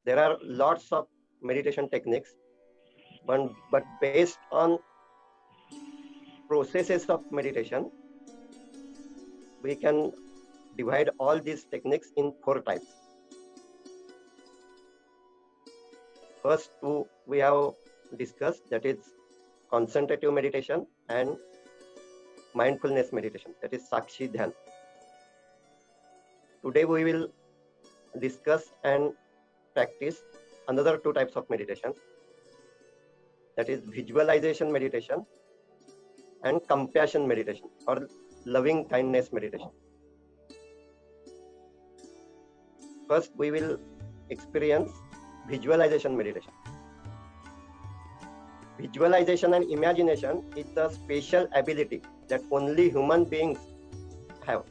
There are lots of meditation techniques, but based on processes of meditation, we can divide all these techniques in 4 types. First two we have discussed, that is concentrative meditation and mindfulness meditation, that is Sakshi Dhyan. Today we will discuss and practice another 2 types of meditation, that is visualization meditation and compassion meditation or loving kindness meditation. First, we will experience visualization meditation. Visualization and imagination is a special ability that only human beings have.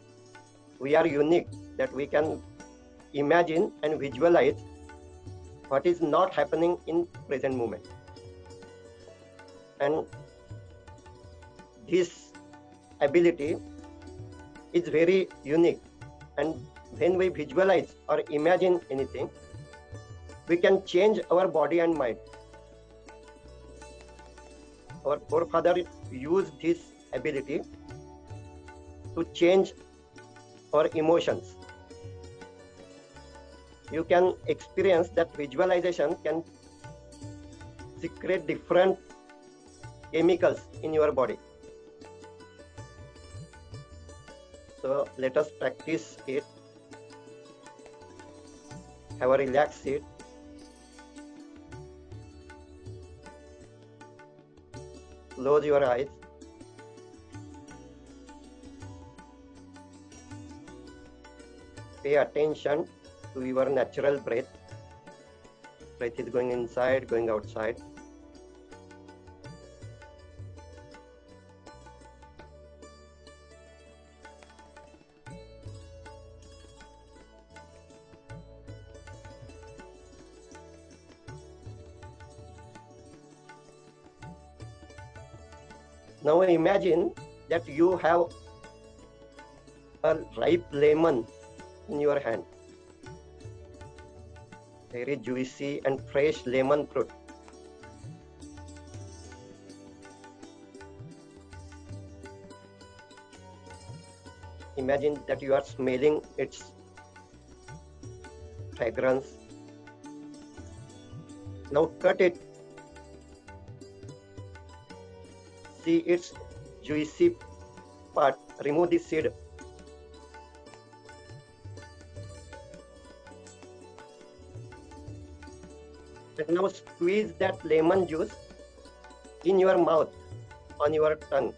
We are unique that we can imagine and visualize what is not happening in present moment. And this ability is very unique, and when we visualize or imagine anything, we can change our body and mind. Our forefathers used this ability to change our emotions. You can experience that visualization can secrete different chemicals in your body. So let us practice it. Have a relaxed seat. Close your eyes. Pay attention to your natural breath. Breath is going inside, going outside. Now imagine that you have a ripe lemon in your hand. Very juicy and fresh lemon fruit. Imagine that you are smelling its fragrance. Now cut it. See its juicy part. Remove the seed. And now squeeze that lemon juice in your mouth, on your tongue.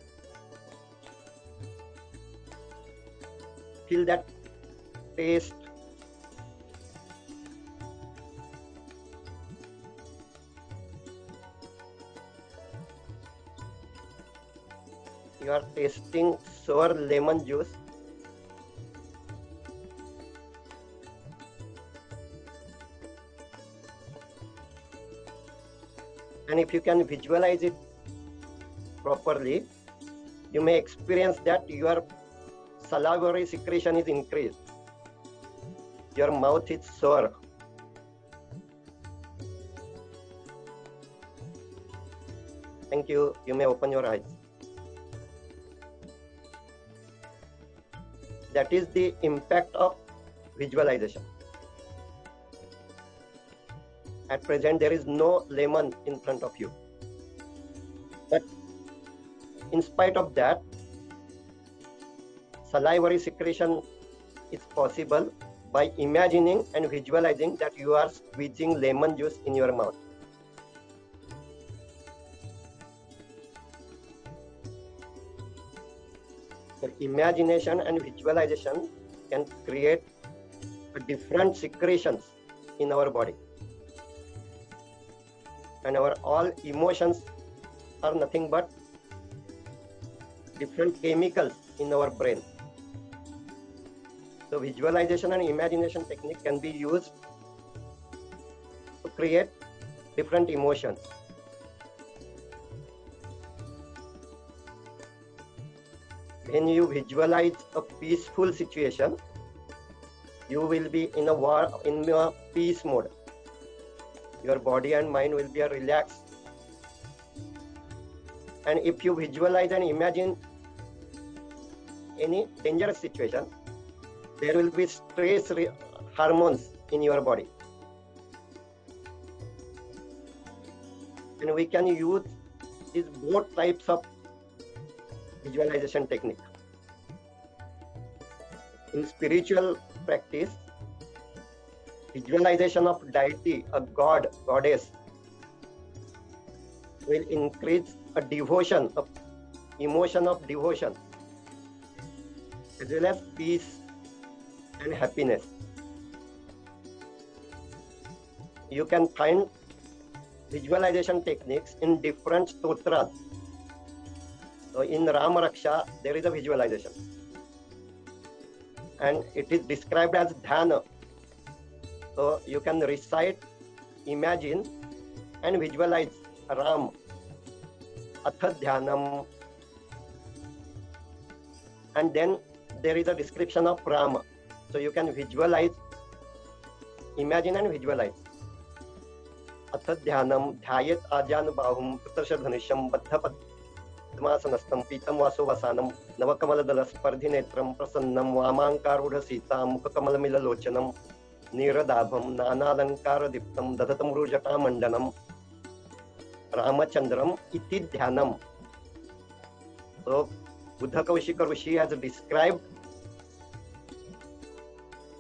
Feel that taste. You are tasting sour lemon juice. And if you can visualize it properly, you may experience that your salivary secretion is increased. Your mouth is sore. Thank you. You may open your eyes. That is the impact of visualization. At present, there is no lemon in front of you. But in spite of that, salivary secretion is possible by imagining and visualizing that you are squeezing lemon juice in your mouth. So imagination and visualization can create different secretions in our body. And our all emotions are nothing but different chemicals in our brain. So visualization and imagination technique can be used to create different emotions. When you visualize a peaceful situation, you will be in a peace mode. your body and mind will be relaxed. And if you visualize and imagine any dangerous situation, there will be stress hormones in your body. And we can use these both types of visualization technique. In spiritual practice, visualization of deity, a god, goddess, will increase a devotion, of emotion of devotion, as well as peace and happiness. You can find visualization techniques in different stotras. So in Rama Raksha, there is a visualization, and it is described as dhyana. So you can recite, imagine, and visualize Ram. Atha dhyanam. And then there is a description of Rama. So you can visualize, imagine, and visualize. Atha dhyanam dhyayat ajanubahum putrashadhanisham baddhapadmasanastam pitam vaso vasanam navakamala spardhinetram prasannam vamankarudha sitam mukakamalamilalochanam Niradabham Nanalankara Diptam Dadatam Rujata Mandanam Ramachandram Iti Dhyanam. So Buddha Kaushika Rishi has described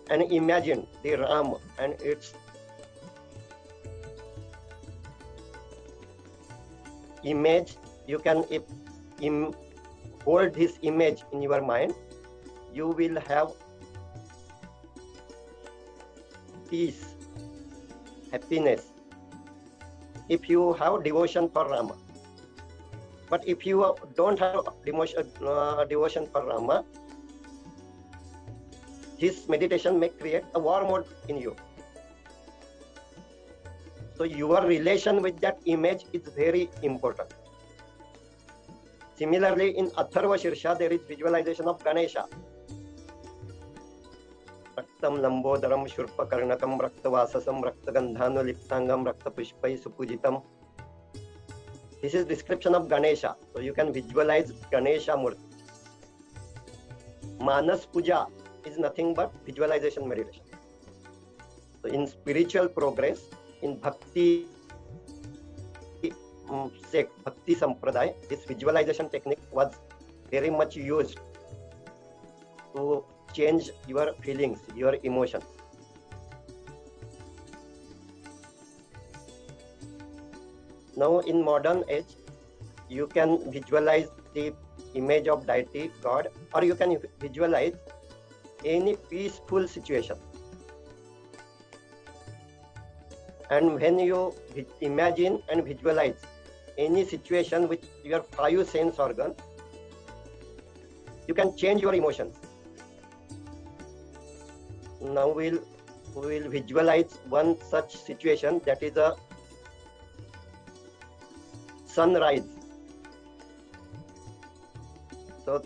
and imagined the Ram and its image. You can hold this image in your mind, you will have peace, happiness, if you have devotion for Rama. But if you don't have devotion for Rama, this meditation may create a war mode in you. So your relation with that image is very important. Similarly, in Atharva Shirsha, there is visualization of Ganesha. Raktam Lambodaram Shurpakarnakam Raktavasasam Raktagandhanuliptangam Raktapushpai Supujitam. This is description of Ganesha. So you can visualize Ganesha Murti. Manas Puja is nothing but visualization meditation. So in spiritual progress, in Bhakti sect, Bhakti Sampradaya, this visualization technique was very much used to change your feelings, your emotions. Now in modern age, you can visualize the image of deity, God, or you can visualize any peaceful situation. And when you imagine and visualize any situation with your 5 sense organs, you can change your emotions. Now we will visualize one such situation, that is a sunrise. So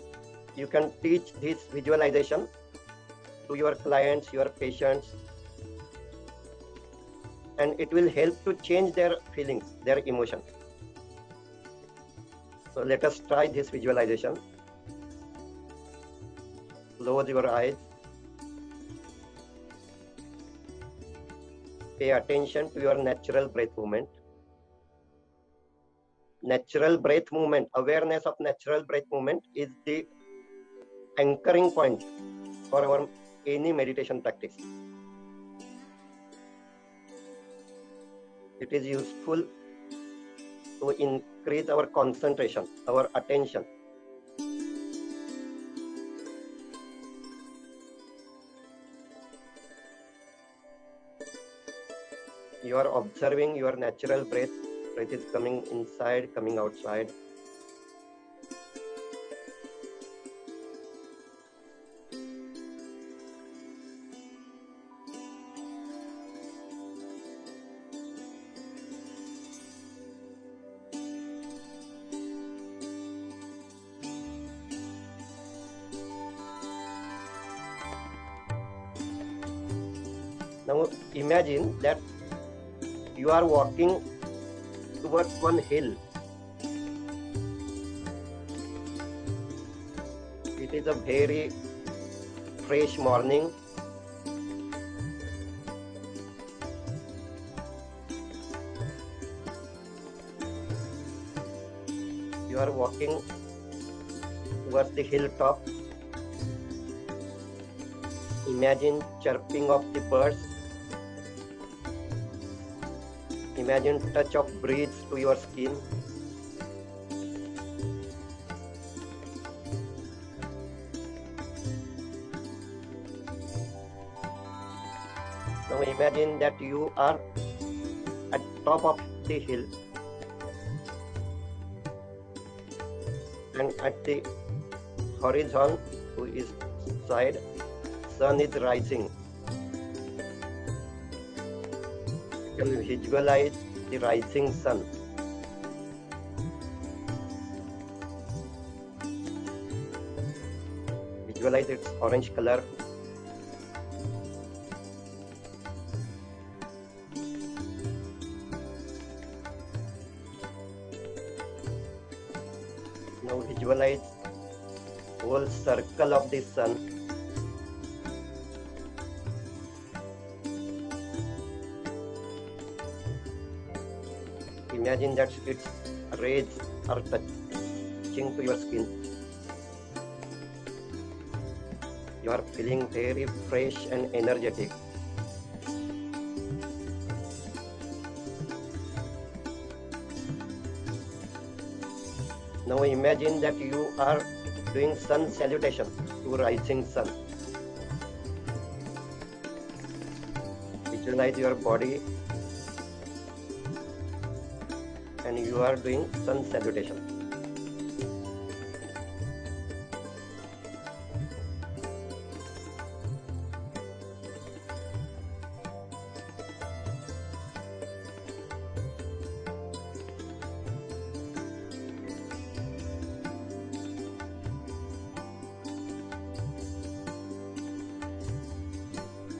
you can teach this visualization to your clients, your patients, and it will help to change their feelings, their emotions. So let us try this visualization. Close your eyes. Pay attention to your natural breath movement. Natural breath movement, awareness of natural breath movement is the anchoring point for our any meditation practice. It is useful to increase our concentration, our attention. You are observing your natural breath. Breath is coming inside, coming outside. Now imagine that you are walking towards one hill. It is a very fresh morning. You are walking towards the hilltop. Imagine chirping of the birds. Imagine touch of breeze to your skin. Now imagine that you are at top of the hill, and at the horizon to its side, sun is rising. You can visualize the rising sun. Visualize its orange color. Now visualize whole circle of the sun. Imagine that its rays are touching to your skin. You are feeling very fresh and energetic. Now imagine that you are doing sun salutation to rising sun. Visualize your body and you are doing sun salutation.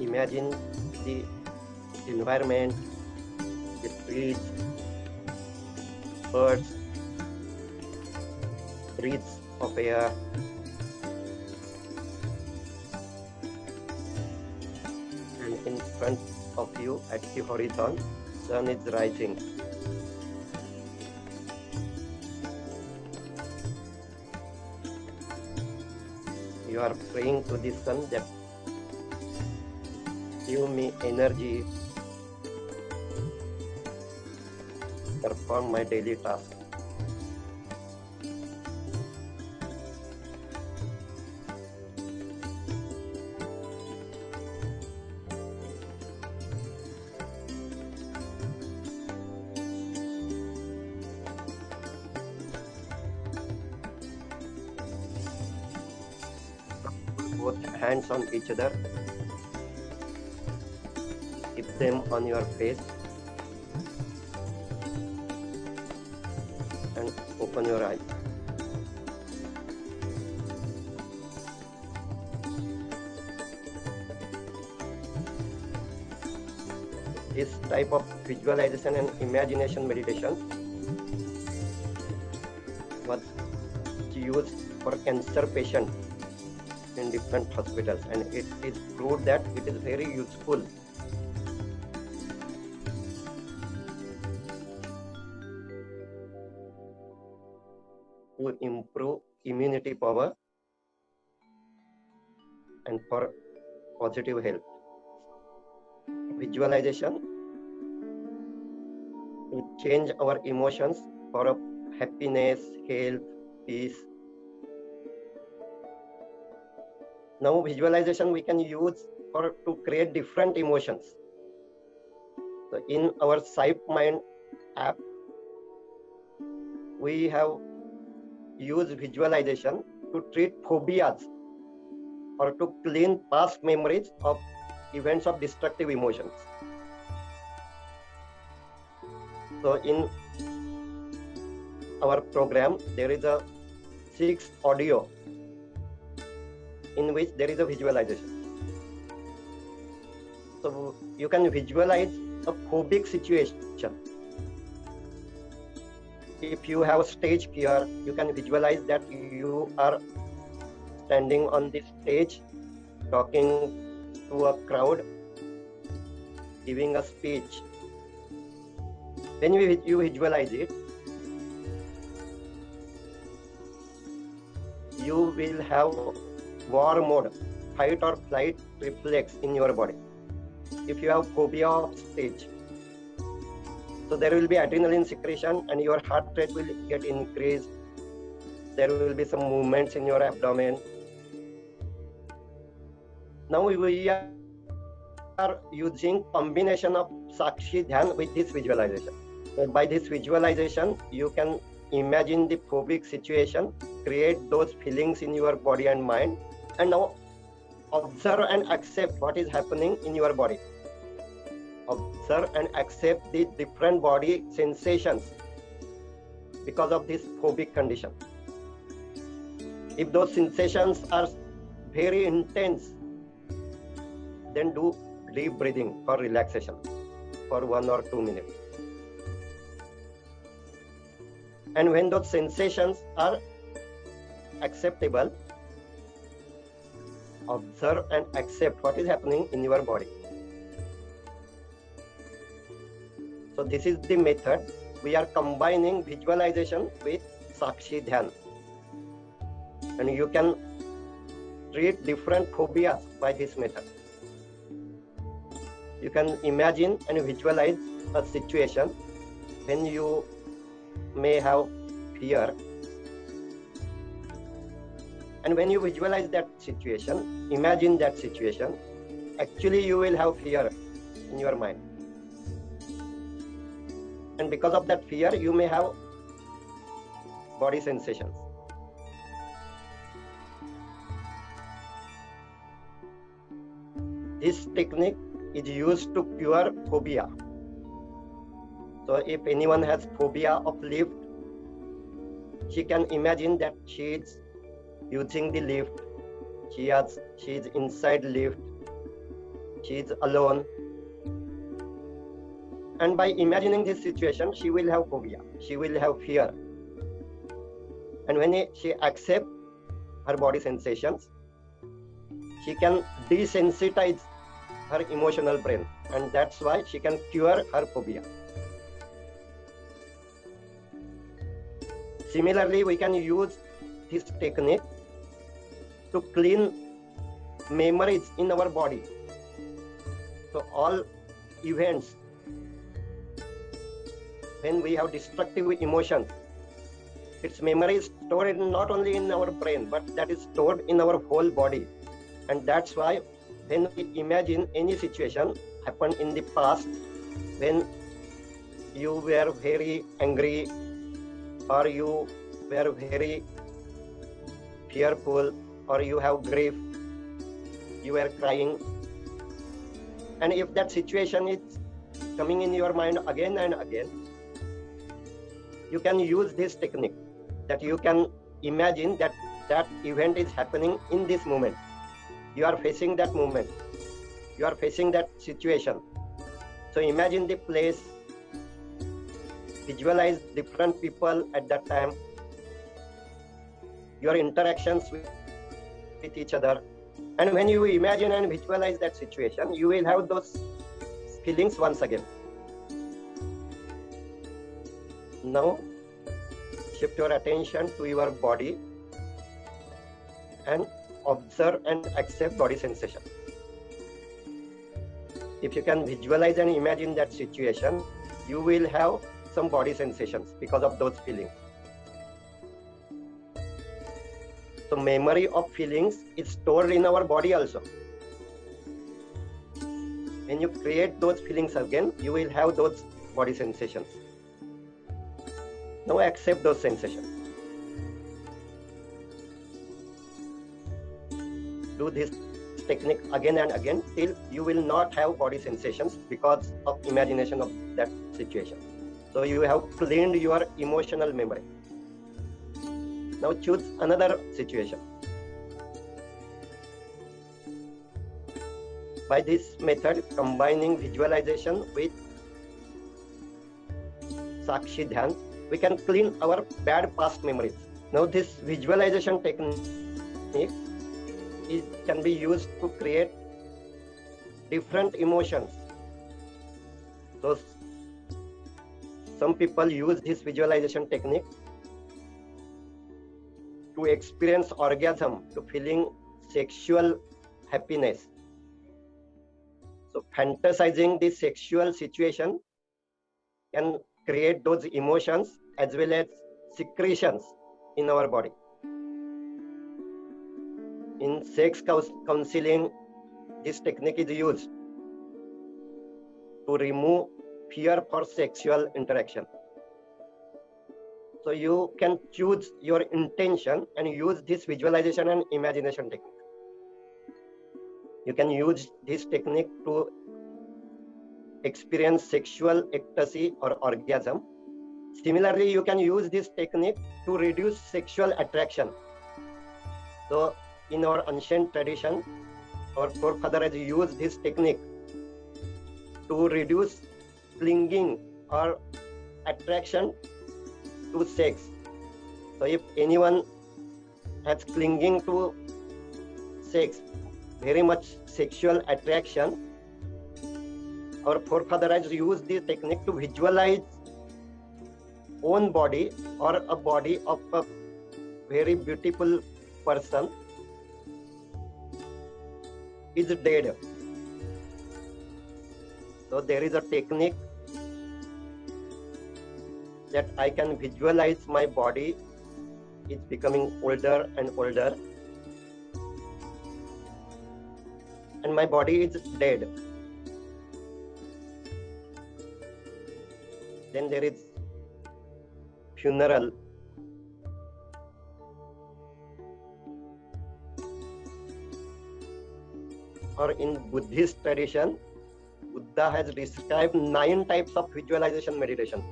Imagine the environment, the trees, birds, breaths of air, and in front of you at the horizon, sun is rising. You are praying to the sun that give me energy to perform my daily task. Both hands on each other. Keep them on your face and open your eyes. This type of visualization and imagination meditation was used for cancer patients in different hospitals, and it is proved that it is very useful to improve immunity power and for positive health. Visualization to change our emotions for happiness, health, peace. Now visualization we can use for to create different emotions. So in our SciPmind app, we have used visualization to treat phobias or to clean past memories of events of destructive emotions. So in our program, there is a 6 audio in which there is a visualization. So you can visualize a phobic situation. If you have stage fear, you can visualize that you are standing on the stage, talking to a crowd, giving a speech. When you visualize it, you will have war mode, fight or flight reflex in your body. If you have phobia of stage, so there will be adrenaline secretion and your heart rate will get increased. There will be some movements in your abdomen. Now we are using combination of Sakshi Dhyan with this visualization. So by this visualization, you can imagine the phobic situation, create those feelings in your body and mind, and now observe and accept what is happening in your body. Observe and accept the different body sensations because of this phobic condition. If those sensations are very intense, then do deep breathing for relaxation for 1 or 2 minutes. And when those sensations are acceptable, observe and accept what is happening in your body. So this is the method. We are combining visualization with Sakshi Dhyan. And you can treat different phobias by this method. You can imagine and visualize a situation when you may have fear. And when you visualize that situation, imagine that situation, actually you will have fear in your mind. And because of that fear, you may have body sensations. This technique is used to cure phobia. So if anyone has phobia of lift, she can imagine that she is using the lift, she is inside lift, she is alone. And by imagining this situation, she will have phobia, she will have fear. And when she accepts her body sensations, she can desensitize her emotional brain, and that's why she can cure her phobia. Similarly, we can use this technique to clean memories in our body. So all events, when we have destructive emotions, its memory is stored not only in our brain, but that is stored in our whole body. And that's why when we imagine any situation happened in the past, when you were very angry or you were very fearful or you have grief, you were crying, and if that situation is coming in your mind again and again, you can use this technique, that you can imagine that that event is happening in this moment. You are facing that moment, you are facing that situation. So imagine the place, visualize different people at that time, your interactions with each other. And when you imagine and visualize that situation, you will have those feelings once again. Now, shift your attention to your body and observe and accept body sensation. If you can visualize and imagine that situation, you will have some body sensations because of those feelings. So memory of feelings is stored in our body also. When you create those feelings again, you will have those body sensations. Now accept those sensations. Do this technique again and again till you will not have body sensations because of imagination of that situation. So you have cleaned your emotional memory. Now choose another situation. By this method, combining visualization with Sakshi Dhyan, we can clean our bad past memories. Now this visualization technique can be used to create different emotions. So some people use this visualization technique to experience orgasm, to feeling sexual happiness. So fantasizing this sexual situation can create those emotions as well as secretions in our body. In sex counseling, this technique is used to remove fear for sexual interaction. So you can choose your intention and use this visualization and imagination technique. You can use this technique to experience sexual ecstasy or orgasm. Similarly, you can use this technique to reduce sexual attraction. So in our ancient tradition, our forefather has used this technique to reduce clinging or attraction to sex. So if anyone has clinging to sex, very much sexual attraction, our forefather has used this technique to visualize own body or a body of a very beautiful person is dead. So there is a technique that I can visualize my body is becoming older and older and my body is dead. Then there is funeral. Or in Buddhist tradition, Buddha has described 9 types of visualization meditation.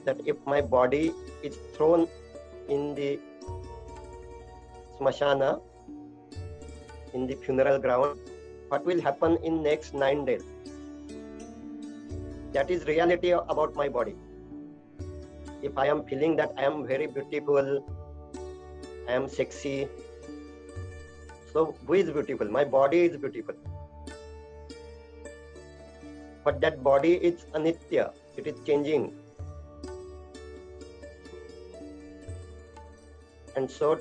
That if my body is thrown in the smashana, in the funeral ground, what will happen in next 9 days? That is reality about my body. If I am feeling that I am very beautiful, I am sexy, so who is beautiful? My body is beautiful. But that body is anitya, it is changing. And so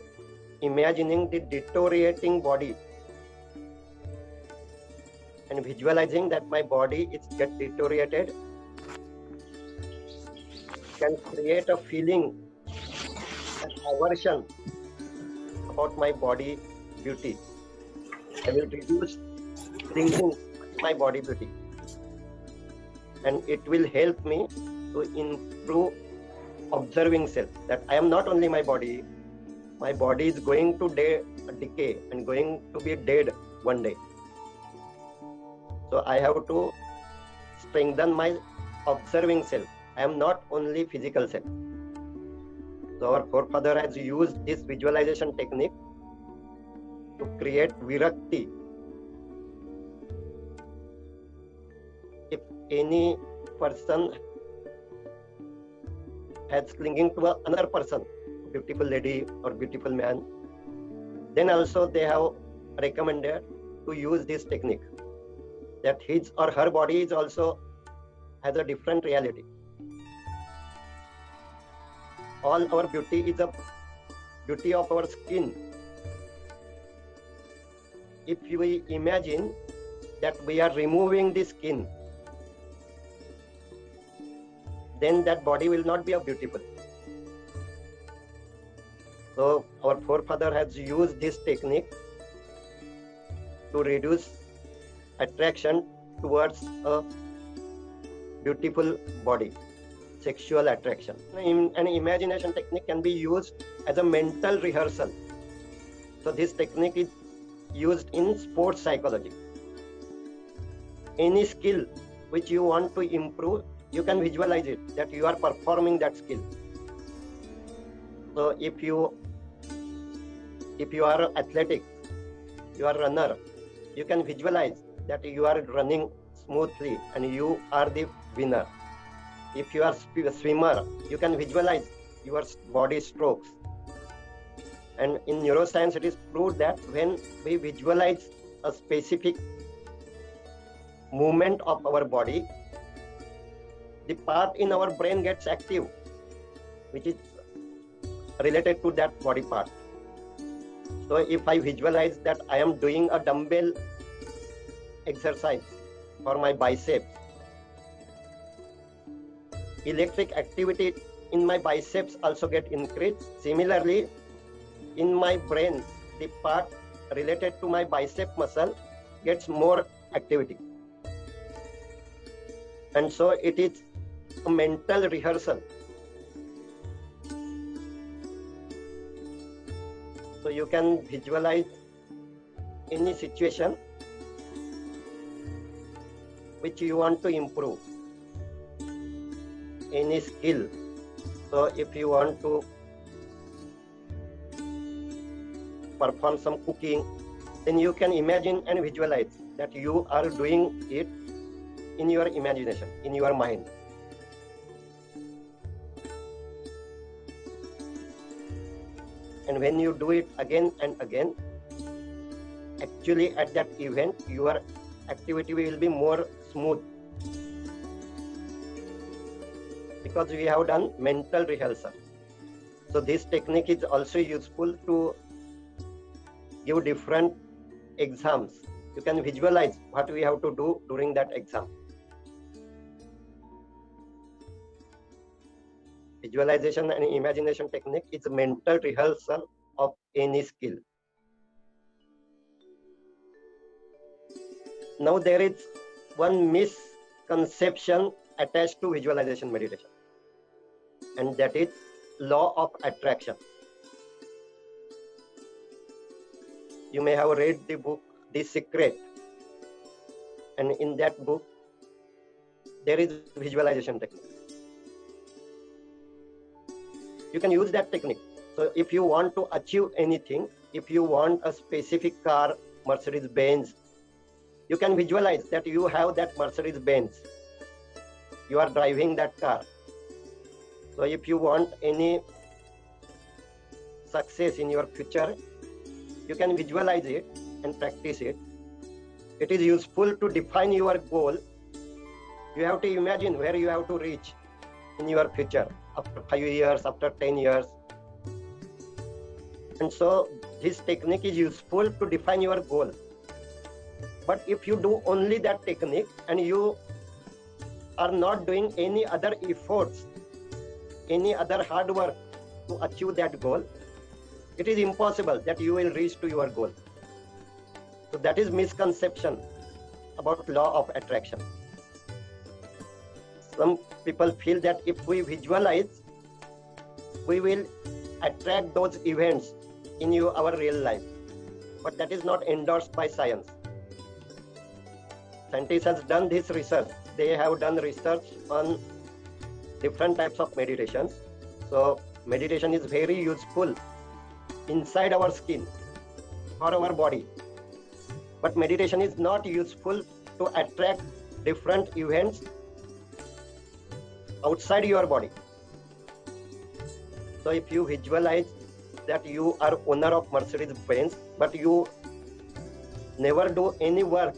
imagining the deteriorating body and visualizing that my body is get deteriorated can create a feeling, an aversion about my body beauty. I will reduce thinking my body beauty. And it will help me to improve observing self, that I am not only my body is going to decay and going to be dead one day. So I have to strengthen my observing self. I am not only physical self. So our forefather has used this visualization technique to create virakti. If any person has clinging to another person, beautiful lady or beautiful man, then also they have recommended to use this technique, that his or her body is also has a different reality. All our beauty is a beauty of our skin. If we imagine that we are removing the skin, then that body will not be beautiful. So our forefather has used this technique to reduce attraction towards a beautiful body, sexual attraction. An imagination technique can be used as a mental rehearsal. So this technique is used in sports psychology. Any skill which you want to improve, you can visualize it, that you are performing that skill. So if you are athletic, you are runner, you can visualize that you are running smoothly and you are the winner. If you are a swimmer, you can visualize your body strokes. And in neuroscience, it is proved that when we visualize a specific movement of our body, the part in our brain gets active, which is related to that body part. So if I visualize that I am doing a dumbbell exercise for my biceps, electric activity in my biceps also get increased. Similarly, in my brain, the part related to my bicep muscle gets more activity. And so it is a mental rehearsal. So you can visualize any situation which you want to improve, any skill. So if you want to perform some cooking, then you can imagine and visualize that you are doing it in your imagination, in your mind. And when you do it again and again, actually at that event, your activity will be more smooth, because we have done mental rehearsal. So this technique is also useful to give different exams. You can visualize what we have to do during that exam. Visualization and imagination technique is a mental rehearsal of any skill. Now there is one misconception attached to visualization meditation, and that is law of attraction. You may have read the book The Secret, and in that book there is visualization technique. You can use that technique. So if you want to achieve anything, if you want a specific car, Mercedes-Benz, you can visualize that you have that Mercedes-Benz. You are driving that car. So if you want any success in your future, you can visualize it and practice it. It is useful to define your goal. You have to imagine where you have to reach in your future after 5 years, after 10 years. And so this technique is useful to define your goal. But if you do only that technique and you are not doing any other efforts, any other hard work to achieve that goal, it is impossible that you will reach to your goal. So that is misconception about law of attraction. Some people feel that if we visualize, we will attract those events in our real life. But that is not endorsed by science. Scientists have done this research. They have done research on different types of meditations. So meditation is very useful inside our skin for our body. But meditation is not useful to attract different events outside your body. So if you visualize that you are owner of Mercedes-Benz, but you never do any work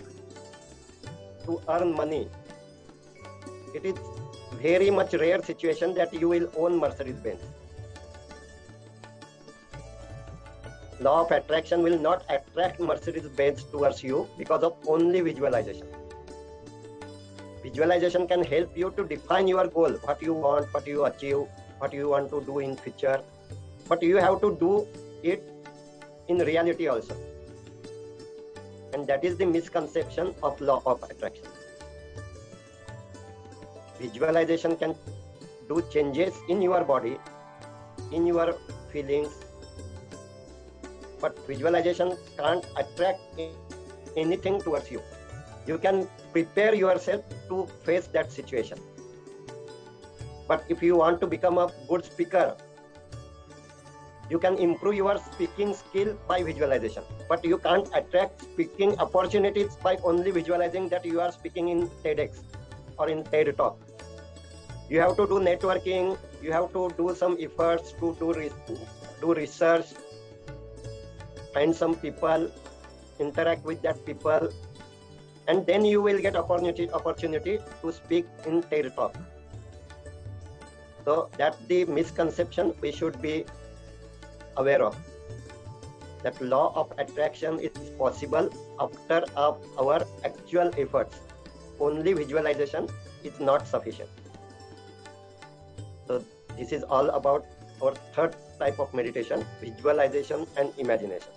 to earn money, it is very much rare situation that you will own Mercedes-Benz. Law of attraction will not attract Mercedes-Benz towards you because of only visualization. Visualization can help you to define your goal, what you want, what you achieve, what you want to do in future. But you have to do it in reality also. And that is the misconception of law of attraction. Visualization can do changes in your body, in your feelings, but visualization can't attract anything towards you. You can prepare yourself to face that situation. But if you want to become a good speaker, you can improve your speaking skill by visualization. But you can't attract speaking opportunities by only visualizing that you are speaking in TEDx or in TED Talk. You have to do networking, you have to do some efforts to do research, find some people, interact with that people, and then you will get opportunity to speak in TED Talk. So that's the misconception we should be aware of. That law of attraction is possible after our actual efforts. Only visualization is not sufficient. So this is all about our third type of meditation, visualization and imagination.